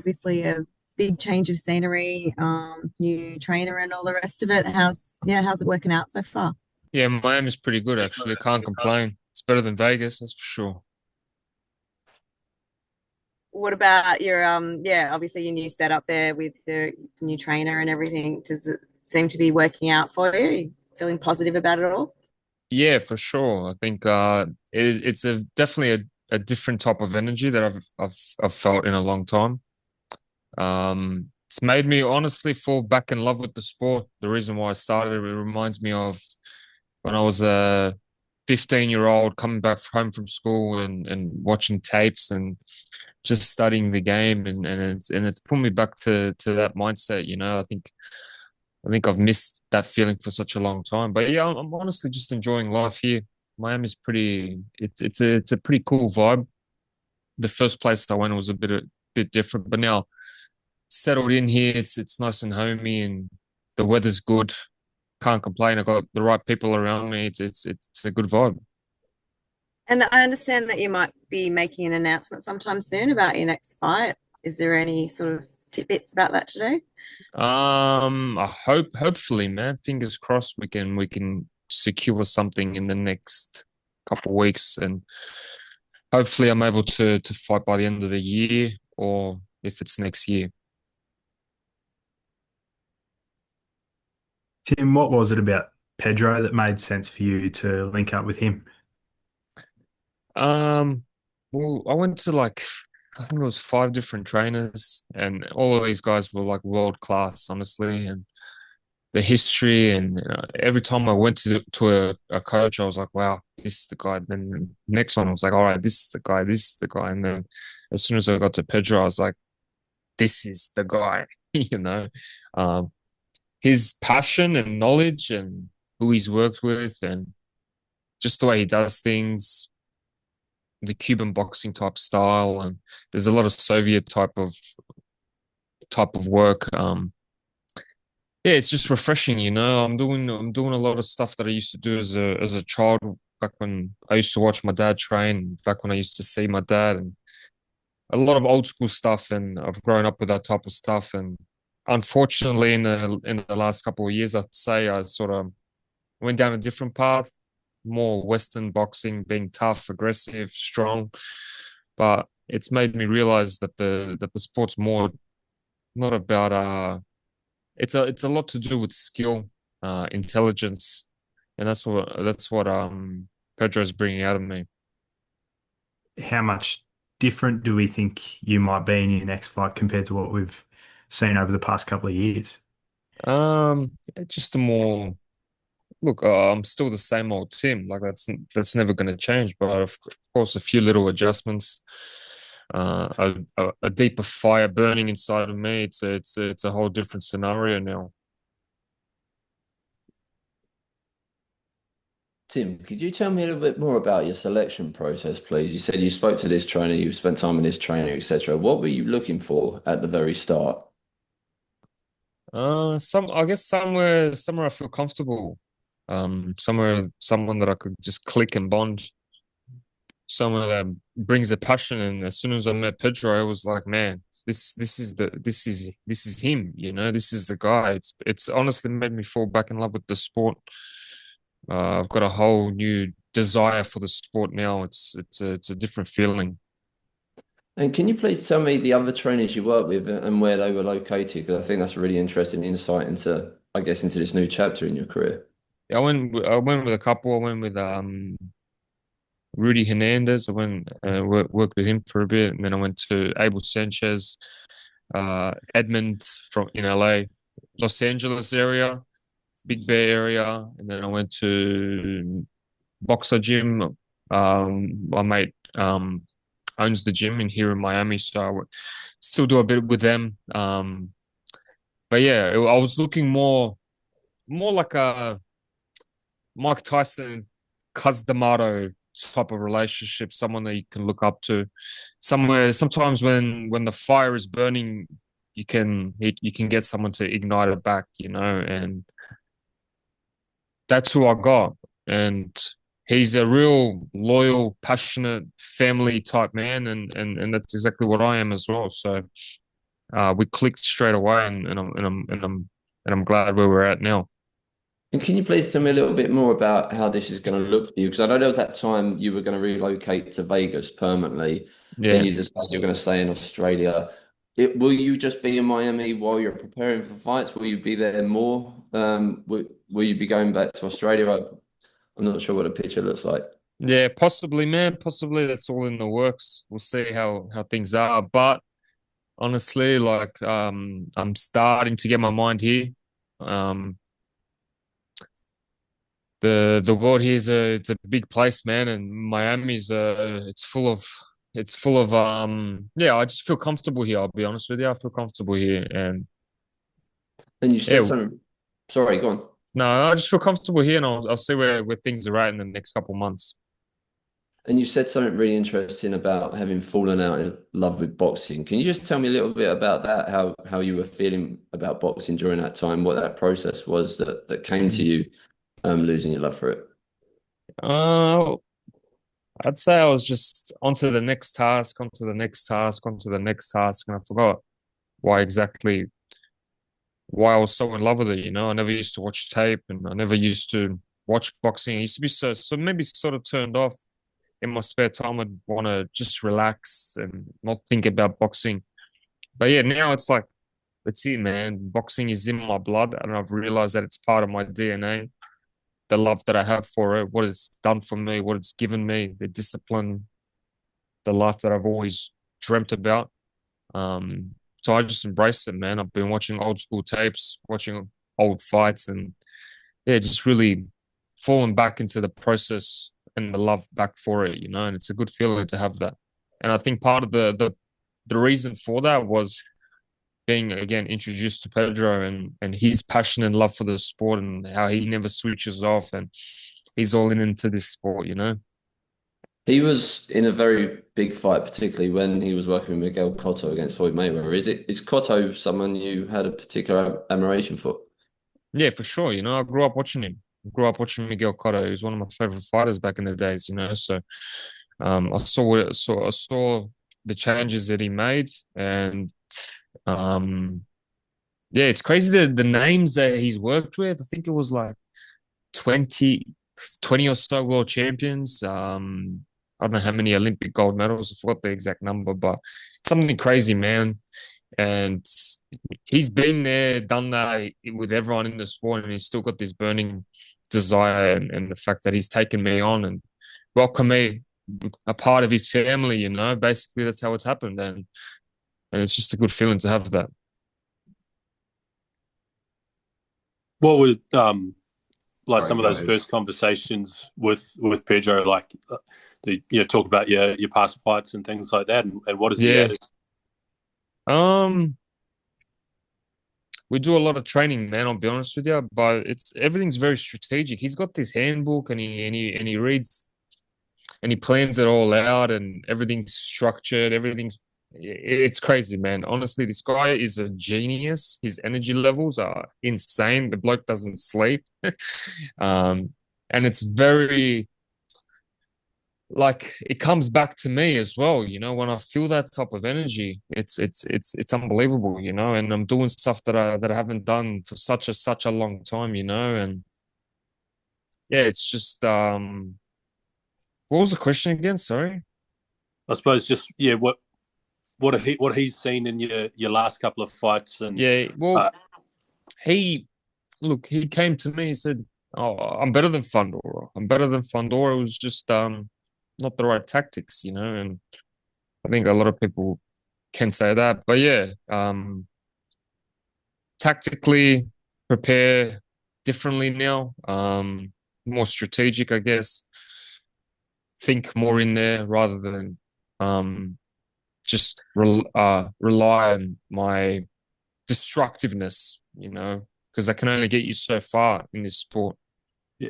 obviously a big change of scenery, new trainer and all the rest of it. How's it working out so far? Yeah, Miami's pretty good actually. Can't complain. It's better than Vegas, that's for sure. What about your obviously your new setup there with the new trainer and everything? Does it seem to be working out for you? You feeling positive about it all? Yeah, for sure. I think it's definitely a different type of energy that I've felt in a long time. It's made me honestly fall back in love with the sport. The reason why I started it reminds me of when I was a 15-year-old coming back home from school and watching tapes and just studying the game and it's put me back to that mindset, you know. I think I've missed that feeling for such a long time. But yeah, I'm honestly just enjoying life here. Miami's pretty it's a pretty cool vibe. The first place I went was a bit different, but now settled in here, it's nice and homey and the weather's good. Can't complain. I got the right people around me. It's a good vibe. And I understand that you might be making an announcement sometime soon about your next fight. Is there any sort of tidbits about that today? I hopefully, man, fingers crossed we can secure something in the next couple of weeks, and hopefully I'm able to fight by the end of the year, or if it's next year. Tim, what was it about Pedro that made sense for you to link up with him? Um, well, I went to like I think it was five different trainers, and all of these guys were like world class, honestly, and the history and every time I went to a coach, I was like, wow, this is the guy. Then the next one, I was like, all right, this is the guy, this is the guy. And then as soon as I got to Pedro, I was like, this is the guy, you know. Um, his passion and knowledge and who he's worked with and just the way he does things, the Cuban boxing type style, and there's a lot of Soviet type of work. Yeah, it's just refreshing, you know. I'm doing a lot of stuff that I used to do as a child, back when I used to watch my dad train, back when I used to see my dad, and a lot of old school stuff. And I've grown up with that type of stuff. And unfortunately, in the last couple of years, I'd say I sort of went down a different path, more Western boxing, being tough, aggressive, strong. But it's made me realize that the sport's more not about it's a lot to do with skill, intelligence, and that's what Pedro's bringing out of me. How much different do we think you might be in your next fight compared to what we've seen over the past couple of years? Um, just a more look. I'm still the same old Tim. Like that's never going to change. But of course, a few little adjustments. A deeper fire burning inside of me. It's a whole different scenario now. Tim, could you tell me a little bit more about your selection process, please? You said you spoke to this trainer, you spent time with this trainer, etc. What were you looking for at the very start? I guess somewhere I feel comfortable. Somewhere someone that I could just click and bond. Someone that brings a passion. And as soon as I met Pedro, I was like, man, this is him. You know, this is the guy. It's honestly made me fall back in love with the sport. I've got a whole new desire for the sport now. It's a different feeling. And can you please tell me the other trainers you worked with and where they were located? Because I think that's a really interesting insight into, I guess, into this new chapter in your career. Yeah, I went with a couple. I went with Rudy Hernandez. I went worked with him for a bit, and then I went to Abel Sanchez, Edmond from in LA, Los Angeles area, Big Bay area, and then I went to Boxer Gym. My mate owns the gym in here in Miami, so I would still do a bit with them. But yeah, I was looking more like a Mike Tyson, Cus D'Amato type of relationship, someone that you can look up to. Somewhere, sometimes when the fire is burning, you can get someone to ignite it back, you know, and that's who I got. And he's a real loyal, passionate, family type man, and that's exactly what I am as well. So we clicked straight away, and I'm glad where we're at now. And can you please tell me a little bit more about how this is going to look for you? Because I know there was that time you were going to relocate to Vegas permanently. Then Yeah. you decided you're going to stay in Australia. Will you just be in Miami while you're preparing for fights? Will you be there more? Will you be going back to Australia? I'm not sure what the picture looks like. Yeah, possibly, man. Possibly that's all in the works. We'll see how things are. But honestly, like I'm starting to get my mind here. Um, the world here is it's a big place, man, and Miami's it's full of yeah, I just feel comfortable here, I'll be honest with you. I feel comfortable here, and And you said yeah, something. Sorry, go on. no, I just feel comfortable here, and I'll see where things are at in the next couple of months. And you said something really interesting about having fallen out in love with boxing. Can you just tell me a little bit about that? How you were feeling about boxing during that time, what that process was that came to you, losing your love for it. Uh, I'd say I was just onto the next task, onto the next task, onto the next task, and I forgot why exactly why I was so in love with it. I never used to watch tape, and I never used to watch boxing. I used to be so maybe sort of turned off. In my spare time, I'd want to just relax and not think about boxing. But yeah, now it's like, that's it, man. Boxing is in my blood, and I've realized that it's part of my DNA. The love that I have for it, what it's done for me, what it's given me, the discipline, the life that I've always dreamt about. So I just embrace it, man. I've been watching old school tapes, watching old fights, and yeah, just really falling back into the process and the love back for it, and it's a good feeling to have that. And I think part of the reason for that was being again introduced to Pedro and his passion and love for the sport, and how he never switches off, and he's all in into this sport. He was in a very big fight, particularly when he was working with Miguel Cotto against Floyd Mayweather. Is Cotto someone you had a particular admiration for? Yeah, for sure. I grew up watching him. I grew up watching Miguel Cotto. He was one of my favorite fighters back in the days. So I saw the changes that he made, and um, yeah, it's crazy the names that he's worked with. I think it was like 20, 20 or so world champions. I don't know how many Olympic gold medals. I forgot the exact number, but something crazy, man. And he's been there, done that with everyone in the sport, and he's still got this burning desire, and the fact that he's taken me on and welcomed me a part of his family. Basically that's how it's happened, and it's just a good feeling to have that. What was like Sorry, some of go those ahead. first conversations with Pedro, like talk about your past fights and things like that, and what does he Yeah. add? We do a lot of training, man, I'll be honest with you, but everything's very strategic. He's got this handbook, and he reads and he plans it all out, and everything's structured, it's crazy, man. Honestly, this guy is a genius. His energy levels are insane. The bloke doesn't sleep. And it's very, like, it comes back to me as well, when I feel that type of energy. It's unbelievable, and I'm doing stuff that I haven't done for such a long time, and yeah, it's just what was the question again? Sorry. I suppose just what he's seen in your last couple of fights, and Yeah, well, uh, he came to me. He said, "Oh, I'm better than Fundora. I'm better than Fundora." It was just not the right tactics, and I think a lot of people can say that. But yeah, tactically prepare differently now. More strategic, I guess. Think more in there rather than just rely on my destructiveness, because I can only get you so far in this sport. yeah.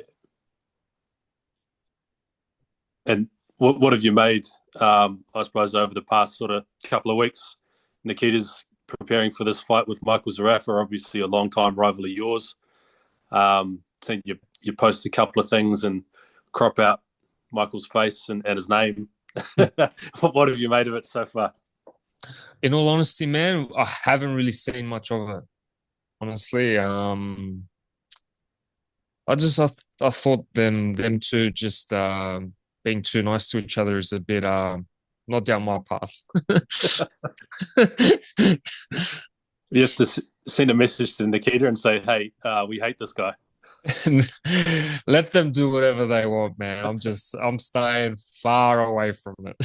And what have you made? I suppose over the past sort of couple of weeks, Nikita's preparing for this fight with Michael Zarafa, obviously a long time rival of yours. Seen you post a couple of things and crop out Michael's face and his name. What have you made of it so far? In all honesty, man, I haven't really seen much of it. Honestly, I thought them two just being too nice to each other is a bit not down my path. You have to send a message to Nikita and say, "Hey, we hate this guy." Let them do whatever they want, man. I'm staying far away from it.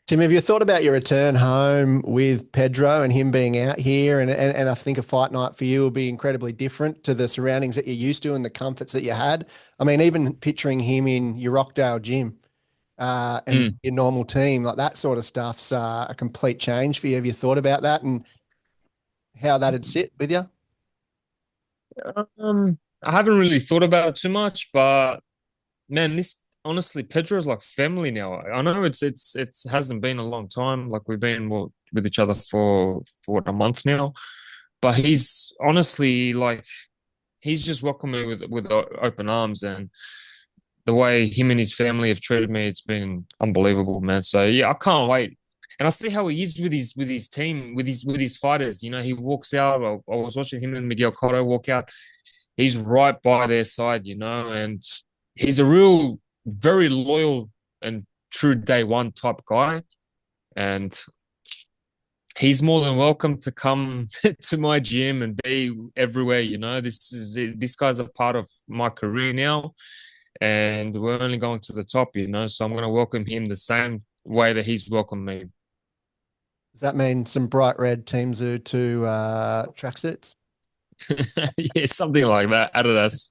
Tim, have you thought about your return home with Pedro and him being out here? And I think a fight night for you will be incredibly different to the surroundings that you're used to and the comforts that you had. I mean, even picturing him in your Rockdale gym and your normal team, like that sort of stuff's a complete change for you. Have you thought about that and how that'd sit with you? I haven't really thought about it too much, but man, this honestly, Pedro's like family now. I know it's hasn't been a long time. Like we've been with each other for what, a month now, but he's honestly like he's just welcomed me with open arms, and the way him and his family have treated me, it's been unbelievable, man. So yeah, I can't wait. And I see how he is with his team, with his fighters. You know, he walks out. I was watching him and Miguel Cotto walk out. He's right by their side, you know, and he's a real, very loyal and true day one type guy. And he's more than welcome to come to my gym and be everywhere, you know. This guy's a part of my career now, and we're only going to the top, you know. So I'm going to welcome him the same way that he's welcomed me. Does that mean some bright red Team Zoo 2 tracksuits? Yeah, something like that. Adidas.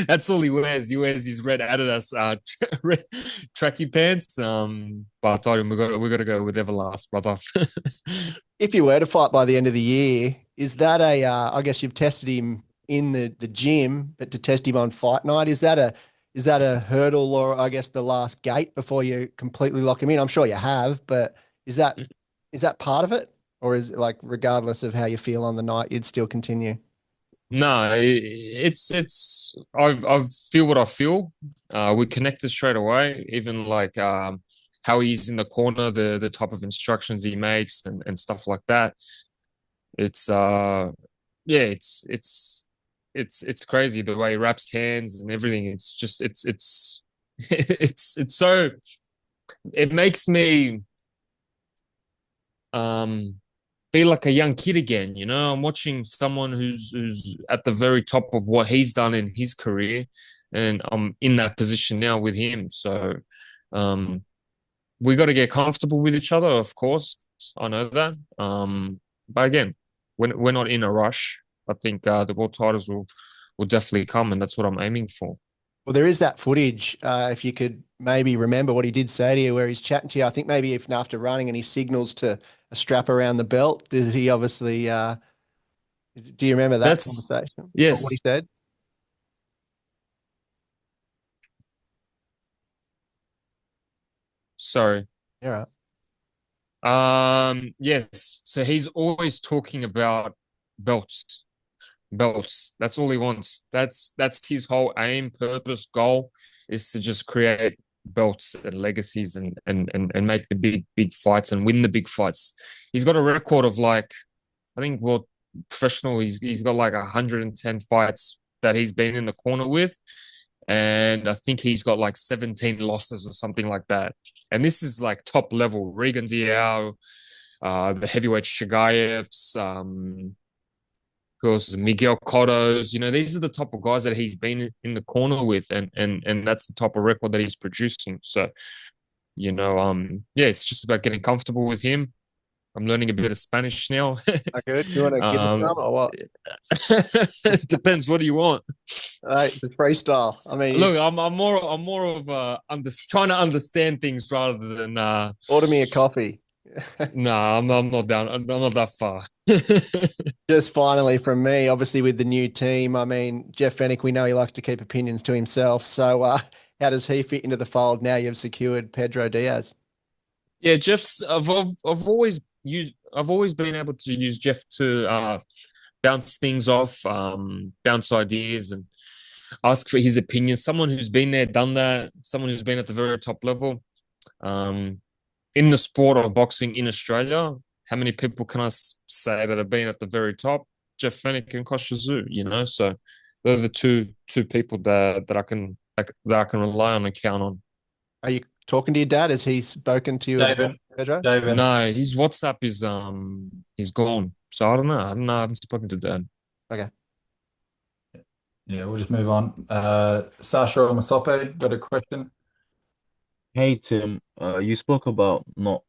That's all he wears. He wears these red Adidas red tracky pants. But I told him we got to go with Everlast, brother. If you were to fight by the end of the year, is that I guess you've tested him in the gym, but to test him on fight night, is that a hurdle, or I guess the last gate before you completely lock him in? I'm sure you have, but is that part of it? Or is it like, regardless of how you feel on the night, you'd still continue? No, it's I feel what I feel. We connected straight away. Even like how he's in the corner, the type of instructions he makes and stuff like that. It's yeah, it's crazy the way he wraps hands and everything. It's just it's so it makes me be like a young kid again, you know. I'm watching someone who's at the very top of what he's done in his career, and I'm in that position now with him. So we got to get comfortable with each other, of course. I know that. But again, we're not in a rush. I think the world titles will definitely come, and that's what I'm aiming for. Well, there is that footage. If you could maybe remember what he did say to you, where he's chatting to you, I think maybe even after running, and he signals to a strap around the belt. Does he obviously? Do you remember that conversation? Yes. What he said? Sorry. Yeah. Yes. So he's always talking about belts. Belts. That's all he wants. That's his whole aim, purpose, goal is to just create belts and legacies and make the big fights and win the big fights. He's got a record of like, I think world professional, he's got like 110 fights that he's been in the corner with. And I think he's got like 17 losses or something like that. And this is like top level. Regan Diao, the heavyweight Shigayevs, of course, Miguel Cotto's, you know, these are the type of guys that he's been in the corner with, and that's the type of record that he's producing. So, you know, yeah, it's just about getting comfortable with him. I'm learning a bit of Spanish now. Okay, do you want to give us some or what? It depends. What do you want? It's a freestyle. I mean, look, I'm more of trying to understand things rather than order me a coffee. No, I'm not down. I'm not that far. Just finally from me, obviously with the new team, I mean, Jeff Fennick, we know he likes to keep opinions to himself. So how does he fit into the fold now you've secured Pedro Diaz? Yeah, I've always been able to use Jeff to bounce things off, bounce ideas and ask for his opinion. Someone who's been there, done that, someone who's been at the very top level. in the sport of boxing in Australia, how many people can I say that have been at the very top? Jeff Fennick and Kostya Tszyu, you know. So they're the two people that I can rely on and count on. Are you talking to your dad? Has he spoken to you about Pedro? David. No, his WhatsApp is gone. So I don't know. I haven't spoken to Dad. Okay. Yeah, we'll just move on. Sasha or Masope, got a question? Hey Tim, you spoke about not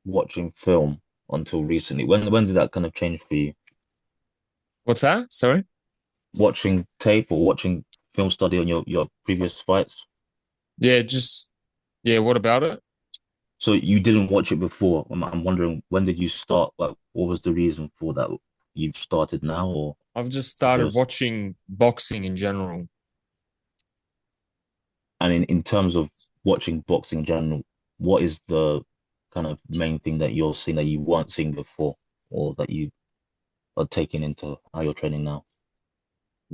watching film until recently. When did that kind of change for you? What's that? Sorry? Watching tape or watching film study on your previous fights? Yeah, what about it? So you didn't watch it before. I'm wondering, when did you start? Like, what was the reason for that? You've started now, or I've just started just... watching boxing in general. And in terms of watching boxing in general, what is the kind of main thing that you're seeing that you weren't seeing before, or that you are taking into how you're training now?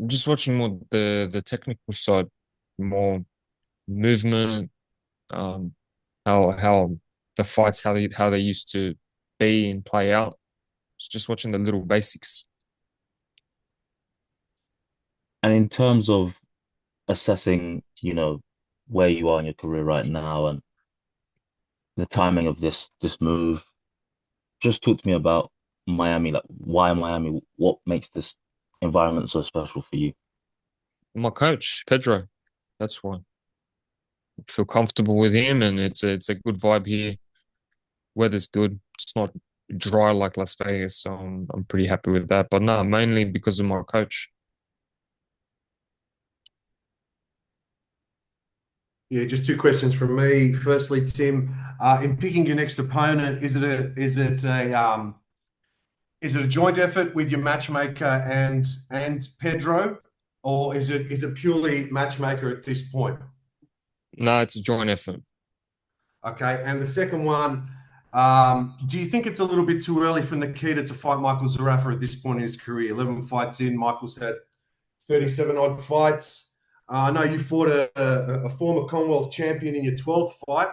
Just watching more the technical side, more movement, how the fights how they used to be and play out. Just watching the little basics. And in terms of assessing, where you are in your career right now and the timing of this move, just talk to me about Miami. Like, why Miami? What makes this environment so special for you? My coach, Pedro. That's why. I feel comfortable with him, and it's a good vibe here. Weather's good. It's not dry like Las Vegas, so I'm pretty happy with that. But no, mainly because of my coach. Yeah, just two questions from me. Firstly, Tim, in picking your next opponent, is it a joint effort with your matchmaker and Pedro, or is it purely matchmaker at this point? No, it's a joint effort. Okay, and the second one, do you think it's a little bit too early for Nikita to fight Michael Zerafa at this point in his career? 11 fights in, Michael's had 37 odd fights. I know you fought a former Commonwealth champion in your 12th fight.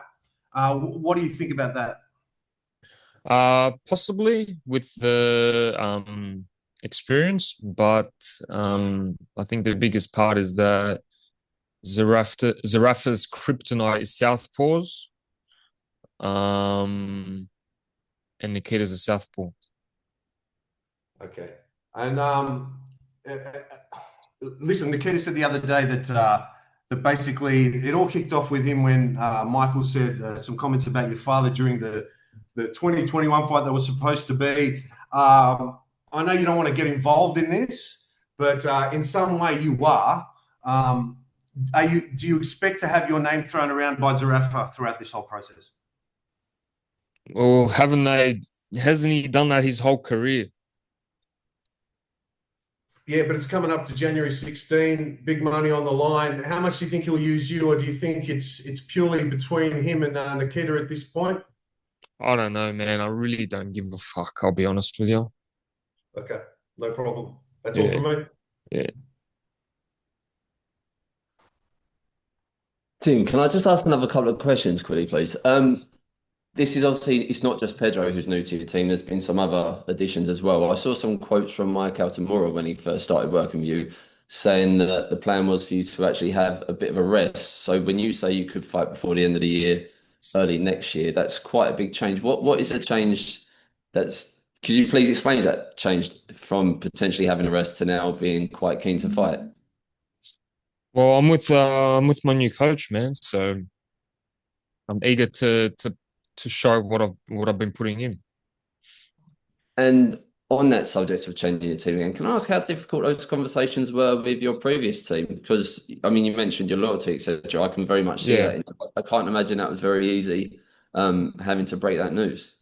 What do you think about that? Possibly with the experience, but I think the biggest part is that Zerafa's kryptonite is southpaws, and Nikita's a southpaw. Okay, and listen, Nikita said the other day that basically it all kicked off with him when Michael said some comments about your father during the 2021 fight that was supposed to be. I know you don't want to get involved in this, but in some way you are. Do you expect to have your name thrown around by Zerafa throughout this whole process? Well, hasn't he done that his whole career? Yeah, but it's coming up to January 16, big money on the line. How much do you think he'll use you, or do you think it's purely between him and Nikita at this point? I don't know, man. I really don't give a fuck, I'll be honest with you. Okay, no problem. That's all from me. Yeah. Tim, can I just ask another couple of questions quickly, please? This is obviously, it's not just Pedro who's new to your team. There's been some other additions as well. I saw some quotes from Mike Altamura when he first started working with you, saying that the plan was for you to actually have a bit of a rest. So when you say you could fight before the end of the year, early next year, that's quite a big change. What is a change could you please explain that change from potentially having a rest to now being quite keen to fight? Well, I'm with my new coach, man. So I'm eager to show what I've been putting in. And on that subject of changing your team again, can I ask how difficult those conversations were with your previous team? Because I mean, you mentioned your loyalty, etc. I can very much see that. I can't imagine that was very easy, having to break that news.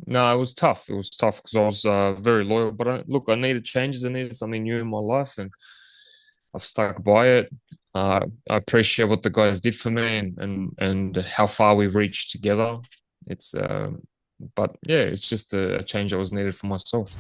No, it was tough. It was tough because I was very loyal. But I needed changes. I needed something new in my life, and I've stuck by it. I appreciate what the guys did for me and how far we've reached together. But yeah, it's just a change that was needed for myself.